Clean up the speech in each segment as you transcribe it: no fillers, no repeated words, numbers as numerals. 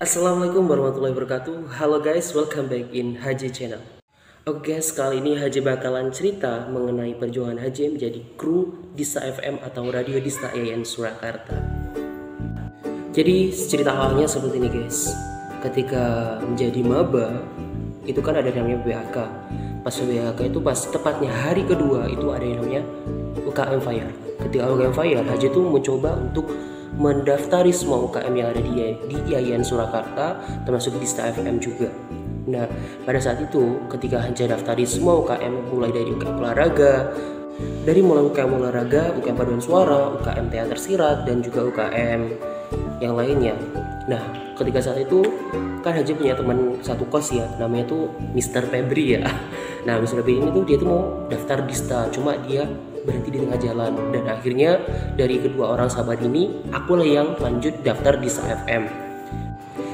Assalamualaikum warahmatullahi wabarakatuh. Halo guys, welcome back in Haji Channel. Oke guys, kali ini Haji bakalan cerita mengenai perjuangan Haji menjadi kru Dista FM atau Radio Dista IAIN Surakarta. Jadi cerita awalnya seperti ini guys. Ketika menjadi maba, itu kan ada namanya BAK. Pas BAK itu pas tepatnya hari kedua itu ada yang namanya UKM Fire. Ketika UKM Fire, Haji tuh mencoba untuk mendaftari semua UKM yang ada di IAIN Surakarta, termasuk Dista FM juga. Nah, pada saat itu ketika Haji daftari semua UKM, mulai dari UKM olahraga, UKM paduan suara, UKM teater sirat, dan juga UKM yang lainnya. Nah, ketika saat itu kan Haji punya teman satu kos ya, namanya tuh Mr. Febri ya. Nah, Mr. Febri ini tuh dia tuh mau daftar Dista, cuma dia berhenti di tengah jalan, dan akhirnya dari kedua orang sahabat ini akulah yang lanjut daftar Dista FM.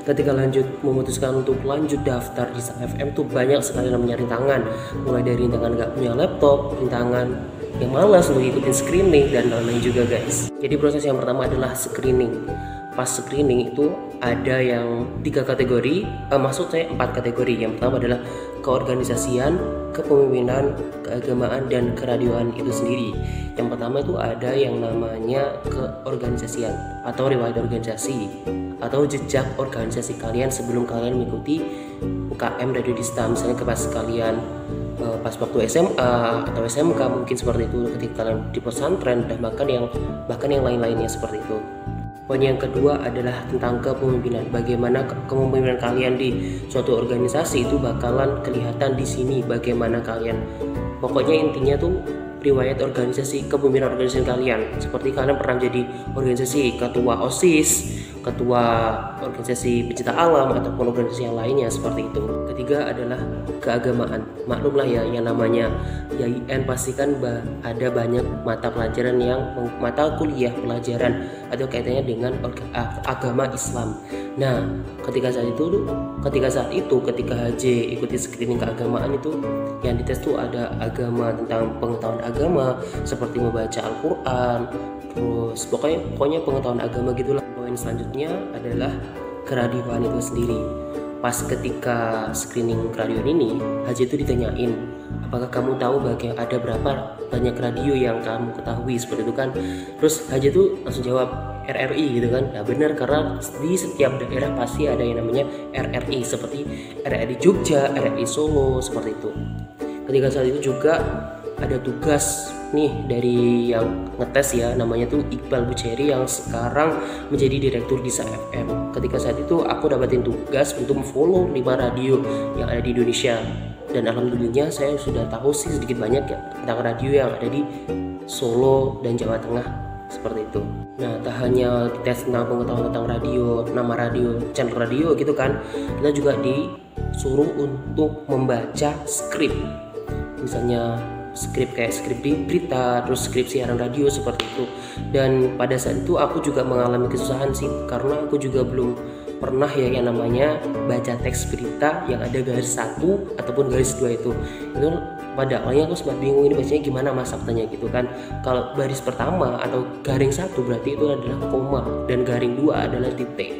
Ketika memutuskan untuk lanjut daftar Dista FM tuh banyak sekali namanya rintangan, mulai dari rintangan gak punya laptop, rintangan yang malas untuk ikutin screening, dan lain-lain juga guys. Jadi proses yang pertama adalah screening. Pas screening itu ada yang 3 kategori, maksud saya 4 kategori. Yang pertama adalah keorganisasian, kepemimpinan, keagamaan, dan keradioan itu sendiri. Yang pertama itu ada yang namanya keorganisasian atau riwayat organisasi atau jejak organisasi kalian sebelum kalian mengikuti UKM Radio Dista. Misalnya pas kalian pas waktu SMA atau SMK mungkin seperti itu, ketika kalian di pesantren, dan bahkan yang lain-lainnya seperti itu. Poin yang kedua adalah tentang kepemimpinan. Bagaimana kepemimpinan kalian di suatu organisasi itu bakalan kelihatan di sini. Bagaimana kalian, pokoknya intinya tuh riwayat organisasi, kepemimpinan organisasi kalian. Seperti kalian pernah jadi organisasi ketua OSIS, ketua organisasi pencinta alam, ataupun organisasi yang lainnya seperti itu. Ketiga adalah keagamaan. Maklumlah ya, yang namanya IAIN pasti kan ada banyak mata kuliah pelajaran atau kaitannya dengan agama Islam. Nah, ketika Haji ikuti screening keagamaan itu, yang dites tuh ada agama, tentang pengetahuan agama seperti membaca Al-Quran, terus pokoknya pengetahuan agama gitulah. Poin selanjutnya adalah keradioan itu sendiri. Pas ketika screening keradioan ini, Haji itu ditanyain, apakah kamu tahu ada berapa banyak radio yang kamu ketahui, seperti itu kan. Terus Haji itu langsung jawab RRI gitu kan. Nah benar, karena di setiap daerah pasti ada yang namanya RRI, seperti RRI Jogja, RRI Solo, seperti itu. Ketika saat itu juga ada tugas nih dari yang ngetes ya, namanya tuh Iqbal Bucheri yang sekarang menjadi direktur Dista FM. Ketika saat itu aku dapatin tugas untuk follow 5 radio yang ada di Indonesia, dan alhamdulillah saya sudah tahu sih sedikit banyak ya tentang radio yang ada di Solo dan Jawa Tengah seperti itu. Nah, tak hanya tes tentang pengetahuan tentang radio, nama radio, channel radio gitu kan, kita juga disuruh untuk membaca skrip. Misalnya skrip kayak skrip di berita, terus skrip siaran radio seperti itu. Dan pada saat itu aku juga mengalami kesusahan sih, karena aku juga belum pernah ya yang namanya baca teks berita yang ada garis 1 ataupun garis 2 itu pada awalnya aku sempat bingung ini bacanya gimana mas, faktanya gitu kan. Kalau baris pertama atau garing 1 berarti itu adalah koma, dan garing 2 adalah titik.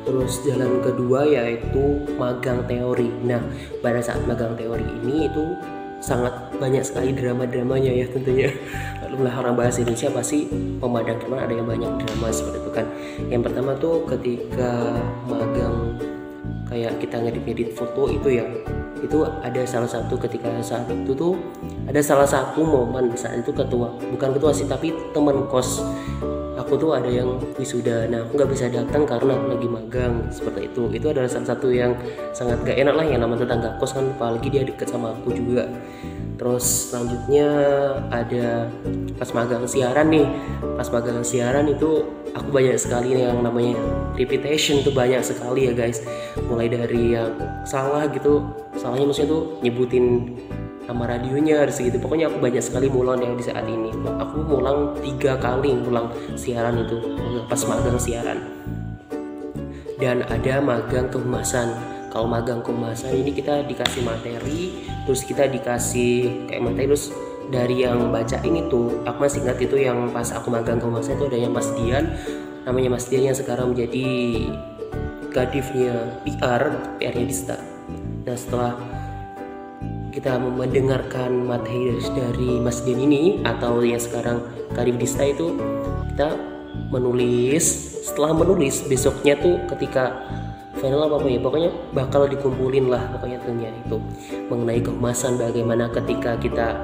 Terus jalan kedua yaitu magang teori. Nah, pada saat magang teori ini itu sangat banyak sekali drama-dramanya ya tentunya. Lalu orang bahasa Indonesia pasti memandangkan ada yang banyak drama seperti itu kan. Yang pertama tuh ketika magang kayak kita ngedit foto itu ya, itu ada salah satu ketika saat itu tuh ada salah satu momen saat itu bukan ketua sih tapi teman kos aku tuh ada yang wisuda. Nah, aku nggak bisa datang karena aku lagi magang seperti itu. Itu adalah salah satu yang sangat gak enak lah, yang namanya tetangga kos kan, apalagi dia deket sama aku juga. Terus selanjutnya ada pas magang siaran nih. Pas magang siaran itu aku banyak sekali yang namanya repetition, itu banyak sekali ya guys. Mulai dari yang salah gitu, salahnya maksudnya tuh nyebutin nama radionya segitu. Pokoknya aku banyak sekali mulang yang di saat ini. Aku mulang 3 kali mulang siaran itu pas magang siaran. Dan ada magang kehumasan. Kalau magang kehumasan ini kita dikasih materi, terus kita dikasih kayak materi, terus dari yang baca ini tuh aku masih ingat itu yang pas aku magang kehumasan itu ada yang Mas Dian, namanya Mas Dian yang sekarang menjadi Kadifnya PR-nya Dista. Nah, setelah kita mendengarkan materi dari Mas Dian ini atau yang sekarang Kadif Dista itu, kita menulis. Setelah menulis, besoknya tuh ketika final apa ya, pokoknya bakal dikumpulin lah pokoknya tentunya itu mengenai kehumasan, bagaimana ketika kita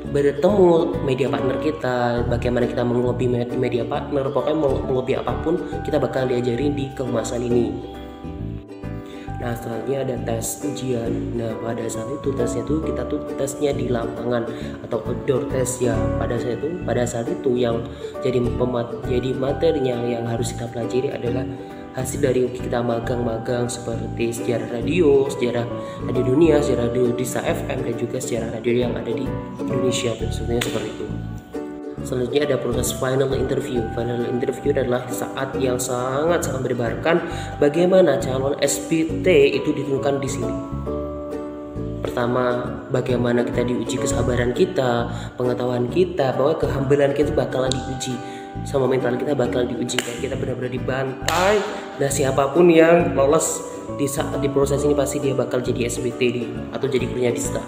bertemu media partner kita, bagaimana kita mengelobi media partner, pokoknya mengelobi apapun kita bakal diajarin di kehumasan ini. Nah, selanjutnya ada tes ujian. Nah, pada saat itu tesnya tuh kita tuh tesnya di lapangan atau outdoor test ya. Pada saat itu yang jadi materinya yang harus kita pelajari adalah hasil dari kita magang-magang seperti sejarah radio dunia, sejarah radio Dista FM, dan juga sejarah radio yang ada di Indonesia, tentunya seperti itu. Selanjutnya ada proses final interview. Final interview adalah saat yang sangat mendebarkan bagaimana calon SBT itu ditentukan di sini. Pertama, bagaimana kita diuji kesabaran kita, pengetahuan kita, bahwa kehambalan kita bakalan diuji, sama mental kita bakal diuji, kayak kita benar-benar dibantai. Nah, siapapun yang lolos di proses ini pasti dia bakal jadi SBT atau jadi krunya Dista.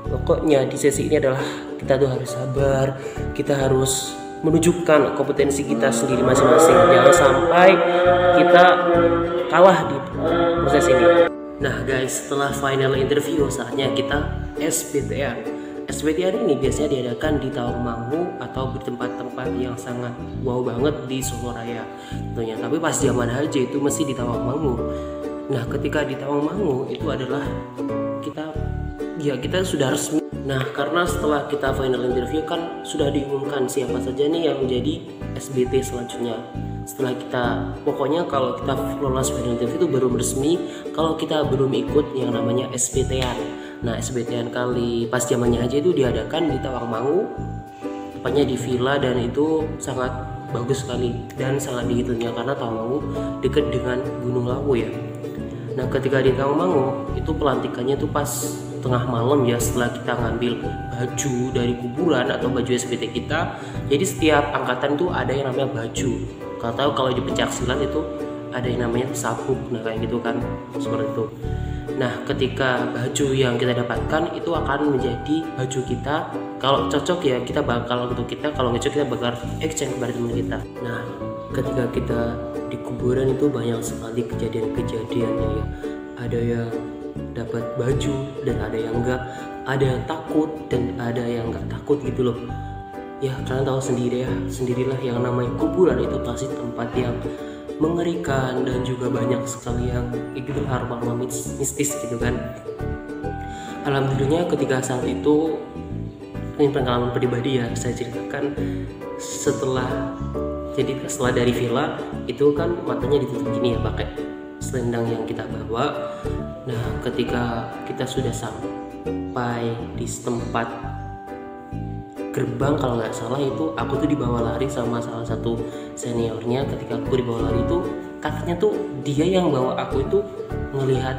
Pokoknya di sesi ini adalah kita tuh harus sabar, kita harus menunjukkan kompetensi kita sendiri masing-masing. Jangan sampai kita kalah di proses ini. Nah guys, setelah final interview saatnya kita SBTN. SBTN ini biasanya diadakan di Tawangmangu atau di tempat-tempat yang sangat wow banget di Solo Raya tentunya. Tapi pas zaman haji itu mesti di Tawangmangu. Nah, ketika di Tawangmangu itu adalah kita sudah resmi. Nah, karena setelah kita final interview kan sudah diumumkan siapa saja nih yang menjadi SBT selanjutnya. Setelah pokoknya kalau kita lolos final interview itu baru resmi kalau kita belum ikut yang namanya SBTN. Nah, SBTN kali pas zamannya aja itu diadakan di Tawangmangu, tepatnya di villa, dan itu sangat bagus sekali dan sangat dihitungnya karena Tawangmangu dekat dengan Gunung Lawu ya. Nah, ketika di Tawangmangu itu pelantikannya tuh pas tengah malam ya, setelah kita ngambil baju dari kuburan atau baju SBT kita. Jadi setiap angkatan tuh ada yang namanya baju. Kalau di pencaksilat itu ada yang namanya sabuk. Nah, kayak gitu kan, seperti itu. Nah, ketika baju yang kita dapatkan itu akan menjadi baju kita. Kalau cocok ya kita bakal untuk kita, kalau nggak cocok kita bakal exchange kepada teman kita. Nah, ketika kita di kuburan itu banyak sekali kejadian-kejadiannya ya. Ada yang dapat baju dan ada yang enggak, ada yang takut dan ada yang enggak takut gitu loh ya. Kalian tahu sendirilah yang namanya kuburan itu pasti tempat yang mengerikan dan juga banyak sekali yang itu arwah mistis gitu kan. Alhamdulillah ketika saat itu, ini pengalaman pribadi ya saya ceritakan, setelah dari villa itu kan matanya ditutup gini ya pakai selendang yang kita bawa. Nah, ketika kita sudah sampai di tempat gerbang kalau nggak salah itu, aku tuh dibawa lari sama salah satu seniornya. Ketika aku dibawa lari itu katanya tuh dia yang bawa aku itu ngelihat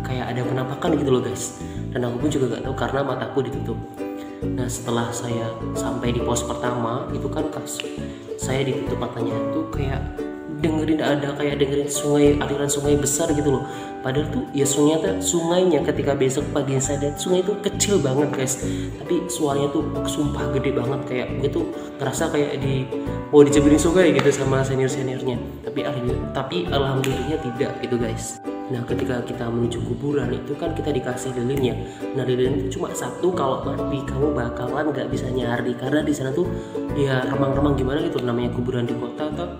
kayak ada penampakan gitu loh guys, dan aku pun juga nggak tahu karena mataku ditutup. Nah, setelah saya sampai di pos pertama itu kan saya ditutup matanya tuh kayak dengerin sungai, aliran sungai besar gitu loh. Padahal tuh ya sungainya ketika besok pagi saya lihat sungai itu kecil banget guys, tapi suaranya tuh sumpah gede banget, kayak gitu ngerasa kayak mau diceburin sungai gitu sama seniornya. Tapi alhamdulillahnya tidak gitu guys. Nah, ketika kita menuju kuburan itu kan kita dikasih lilin ya. Nah, lilin itu cuma satu, kalau mati kamu bakalan nggak bisa nyari karena di sana tuh ya remang-remang gimana gitu, namanya kuburan di kota atau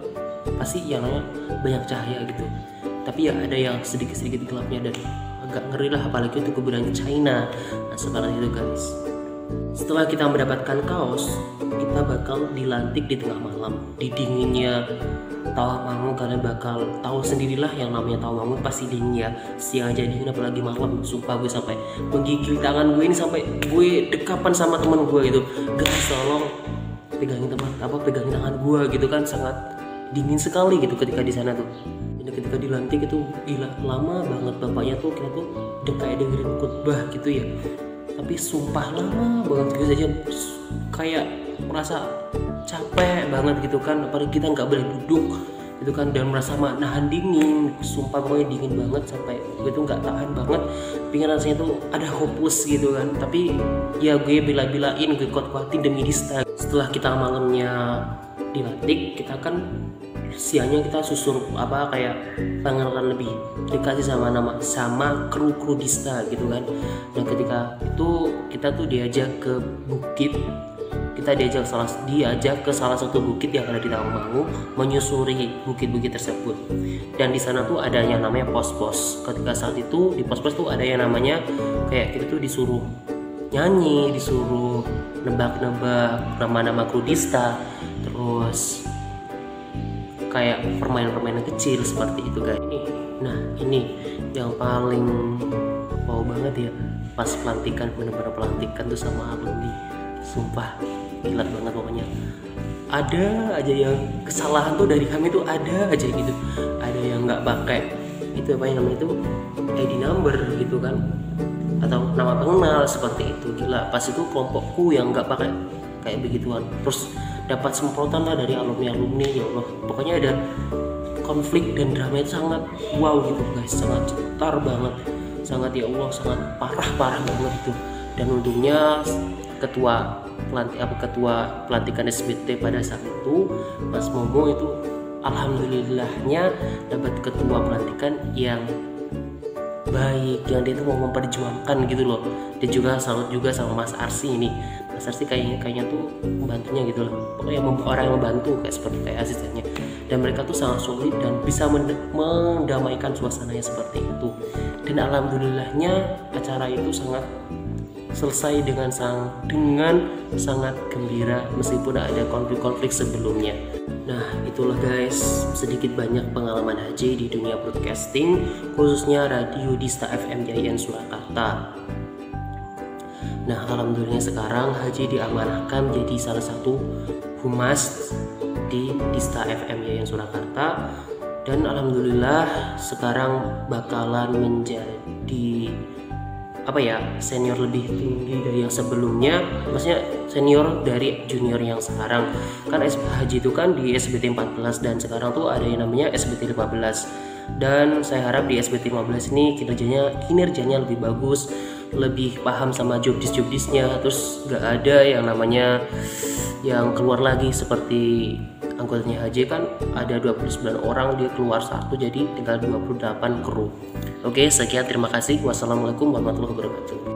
pasti yang namanya banyak cahaya gitu. Tapi ya ada yang sedikit gelapnya dan agak ngeri lah, apalagi itu kuburan China. Nah, seperti itu guys. Setelah kita mendapatkan kaos, kita bakal dilantik di tengah malam di dinginnya Tawangmangu. Kalian bakal tahu sendirilah yang namanya Tawangmangu pasti dingin ya. Siang aja dingin apalagi malam. Sumpah gue sampai menggigil tangan gue ini, sampai gue dekapan sama teman gue gitu. Guys, tolong pegangin tangan gue gitu kan, sangat dingin sekali gitu ketika di sana tuh. Ini ketika dilantik itu gila lama banget, bapaknya tuh kita tuh udah kayak dengerin khutbah gitu ya. Tapi sumpah lama banget gitu aja, kayak merasa capek banget gitu kan, apalagi kita nggak boleh duduk itu kan, dan merasa nahan dingin, sumpah pokoknya dingin banget sampai gue tuh nggak tahan banget, pengen rasanya tuh ada hopeless gitu kan. Tapi ya gue bila-bilain, gue kuat-kuatin demi Dista. Setelah kita malamnya dilantik, kita kan siangnya kita susur kayak pengenalan lebih dikasih sama kru Dista gitu kan. Nah ketika itu kita tuh diajak ke bukit, diajak ke salah satu bukit yang ada di Tawangmangu, menyusuri bukit-bukit tersebut. Dan di sana tuh ada yang namanya pos-pos. Ketika saat itu di pos-pos tuh ada yang namanya kayak kita tuh disuruh nyanyi, disuruh nebak-nebak nama-nama kru Dista, terus kayak permainan-permainan kecil seperti itu guys. Nah ini yang paling wow banget ya, pas pelantikan, bener-bener pelantikan tuh sama alumni, sumpah gila banget pokoknya. Ada aja yang kesalahan tuh dari kami tuh, ada aja gitu, ada yang nggak pakai itu apa yang namanya itu ID number gitu kan, atau nama pengenal seperti itu. Gila, pas itu kelompokku yang nggak pakai kayak begituan, terus dapat semprotan lah dari alumni ya Allah. Pokoknya ada konflik dan drama itu sangat wow gitu guys, sangat cetar banget, sangat ya Allah, sangat parah banget itu. Dan untungnya ketua pelantikan SBT pada saat itu, Mas Momo itu alhamdulillahnya dapat ketua pelantikan yang baik, yang dia itu mau memperjuangkan gitu loh. Dan juga salut juga sama Mas Arsi ini. Mas Arsi kayaknya tuh membantunya gitu loh, pokoknya orang yang membantu seperti asistennya. Dan mereka tuh sangat solid dan bisa mendamaikan suasananya seperti itu. Dan alhamdulillahnya acara itu selesai dengan sangat gembira meskipun ada konflik-konflik sebelumnya. Nah itulah guys, sedikit banyak pengalaman HJ di dunia broadcasting, khususnya radio Dista FM YIN Surakarta. Nah alhamdulillah sekarang HJ diamanahkan menjadi salah satu humas di Dista FM YIN Surakarta, dan alhamdulillah sekarang bakalan menjadi senior lebih tinggi dari yang sebelumnya, maksudnya senior dari junior yang sekarang. Kan HJ itu kan di SBT 14 dan sekarang tuh ada yang namanya SBT 15. Dan saya harap di SBT 15 ini kinerjanya lebih bagus, lebih paham sama jobdisnya, terus gak ada yang namanya yang keluar lagi seperti anggotanya HJ kan ada 29 orang, dia keluar satu jadi tinggal 28 kru. Oke, sekian, terima kasih. Wassalamualaikum warahmatullahi wabarakatuh.